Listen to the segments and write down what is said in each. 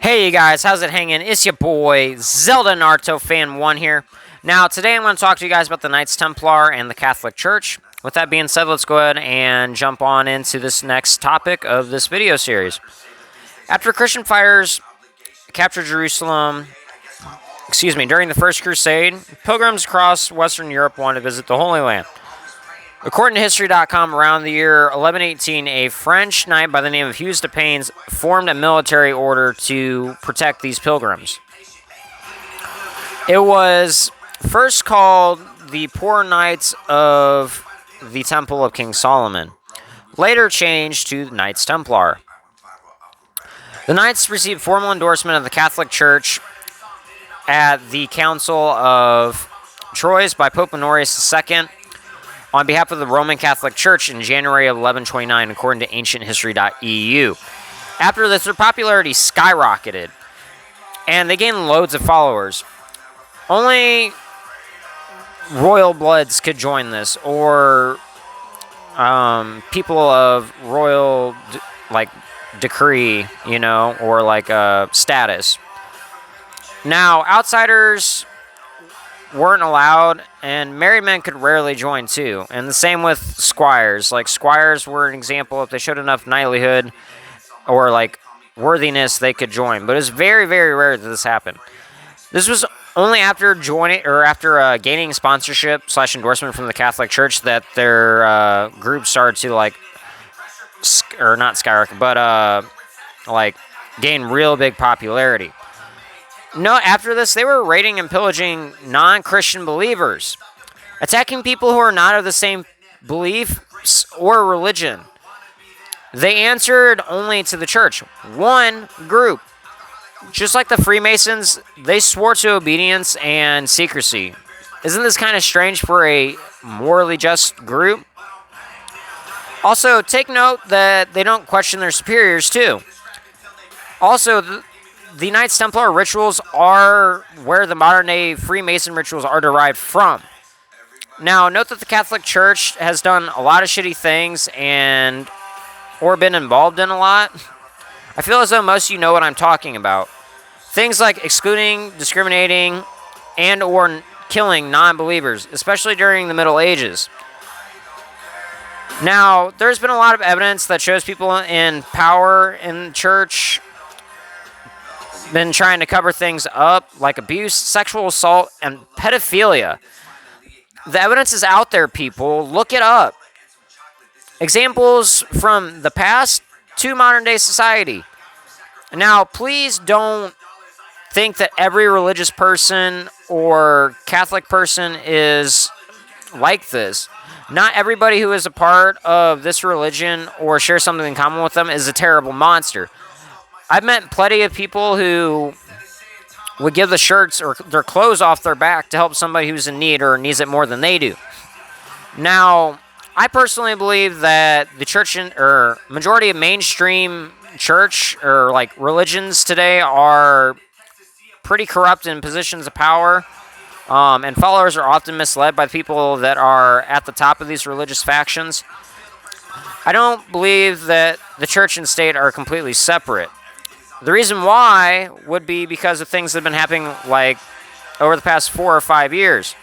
Hey you guys, how's it hanging? It's your boy Zelda Naruto Fan 1 here. Now today I'm going to talk to you guys about the Knights Templar and the Catholic Church. With that being said, let's go ahead and jump on into this next topic of this video series. After Christian fighters captured Jerusalem, during the First Crusade, pilgrims across Western Europe wanted to visit the Holy Land. According to History.com, around the year 1118, a French knight by the name of Hughes de Payens formed a military order to protect these pilgrims. It was first called the Poor Knights of the Temple of King Solomon, later changed to Knights Templar. The Knights received formal endorsement of the Catholic Church at the Council of Troyes by Pope Honorius II on behalf of the Roman Catholic Church in January of 1129, according to ancienthistory.eu. After this, their popularity skyrocketed, and they gained loads of followers. Only royal bloods could join this, or people of royal, decree, or status. Now, outsiders weren't allowed, and married men could rarely join too. And the same with squires. Squires were an example. If they showed enough knightlyhood or worthiness, they could join. But it's very, very rare that this happened. This was only after gaining sponsorship / endorsement from the Catholic Church that their group started to not skyrocket, but gain real big popularity. No, after this, they were raiding and pillaging non-Christian believers, attacking people who are not of the same beliefs or religion. They answered only to the church. One group, just like the Freemasons, they swore to obedience and secrecy. Isn't this kind of strange for a morally just group? Also, take note that they don't question their superiors, too. Also, the Knights Templar rituals are where the modern-day Freemason rituals are derived from. Now, note that the Catholic Church has done a lot of shitty things or been involved in a lot. I feel as though most of you know what I'm talking about. Things like excluding, discriminating, and or killing non-believers, especially during the Middle Ages. Now, there's been a lot of evidence that shows people in power in the church been trying to cover things up, like abuse, sexual assault, and pedophilia. The evidence is out there, people. Look it up. Examples from the past to modern-day society. Now, please don't think that every religious person or Catholic person is like this. Not everybody who is a part of this religion or shares something in common with them is a terrible monster. I've met plenty of people who would give the shirts or their clothes off their back to help somebody who's in need or needs it more than they do. Now, I personally believe that the church or majority of mainstream church or religions today are pretty corrupt in positions of power, and followers are often misled by people that are at the top of these religious factions. I don't believe that the church and state are completely separate. The reason why would be because of things that have been happening over the past 4 or 5 years.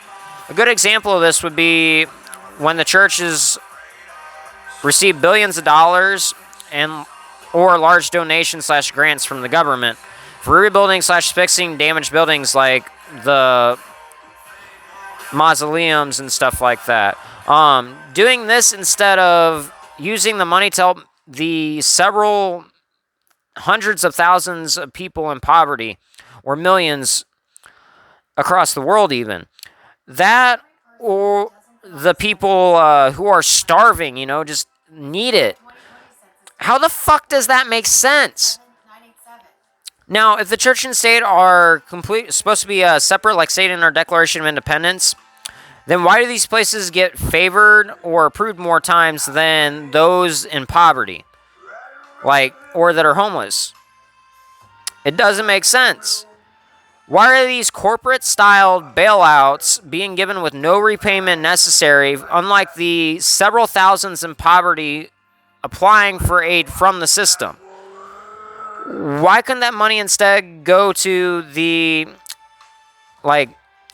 A good example of this would be when the churches receive billions of dollars or large donations / grants from the government for rebuilding / fixing damaged buildings like the mausoleums and stuff like that. Doing this instead of using the money to help the several hundreds of thousands of people in poverty, or millions across the world even. That, or the people who are starving, just need it. How the fuck does that make sense? Now, if the church and state are supposed to be separate, like stated in our Declaration of Independence, then why do these places get favored or approved more times than those in poverty? Or that are homeless? It doesn't make sense. Why are these corporate-styled bailouts being given with no repayment necessary, unlike the several thousands in poverty applying for aid from the system? Why couldn't that money instead go to the, like,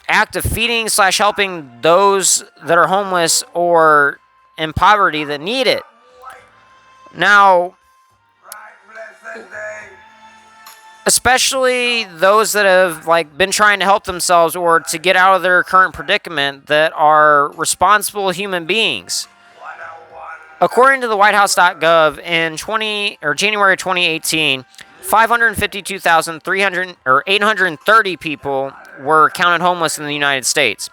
act of feeding / helping those that are homeless or in poverty that need it? Now, especially those that have, like, been trying to help themselves or to get out of their current predicament, that are responsible human beings. According to the WhiteHouse.gov, in January 2018, 830 people were counted homeless in the United States.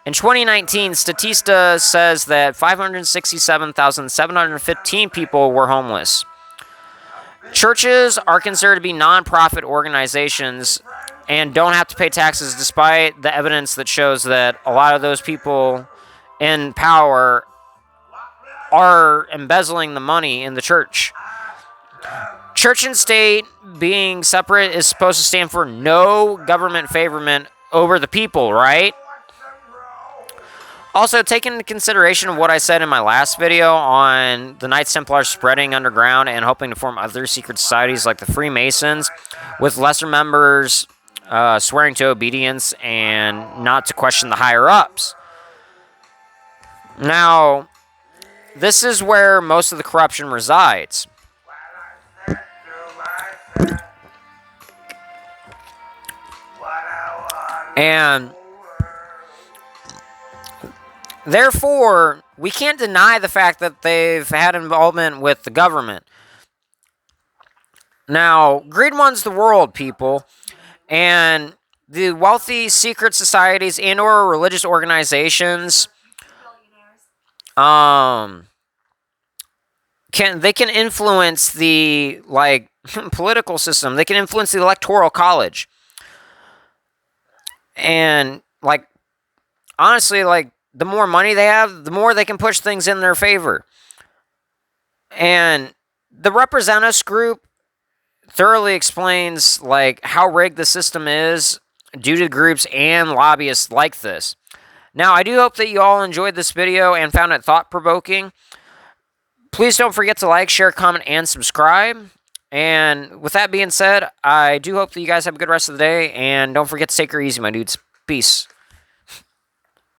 In 2019, Statista says that 567,715 people were homeless. Churches are considered to be non-profit organizations and don't have to pay taxes, despite the evidence that shows that a lot of those people in power are embezzling the money in the church. Church and state being separate is supposed to stand for no government favorment over the people, right? Also, take into consideration what I said in my last video on the Knights Templar spreading underground and hoping to form other secret societies like the Freemasons, with lesser members swearing to obedience and not to question the higher-ups. Now, this is where most of the corruption resides. And therefore, we can't deny the fact that they've had involvement with the government. Now, greed runs the world, people, and the wealthy secret societies and or religious organizations can influence the, like, political system. They can influence the electoral college. And, like, honestly, like, the more money they have, the more they can push things in their favor. And the Represent Us group thoroughly explains, like, how rigged the system is due to groups and lobbyists like this. Now, I do hope that you all enjoyed this video and found it thought-provoking. Please don't forget to like, share, comment, and subscribe. And with that being said, I do hope that you guys have a good rest of the day. And don't forget to take her easy, my dudes. Peace.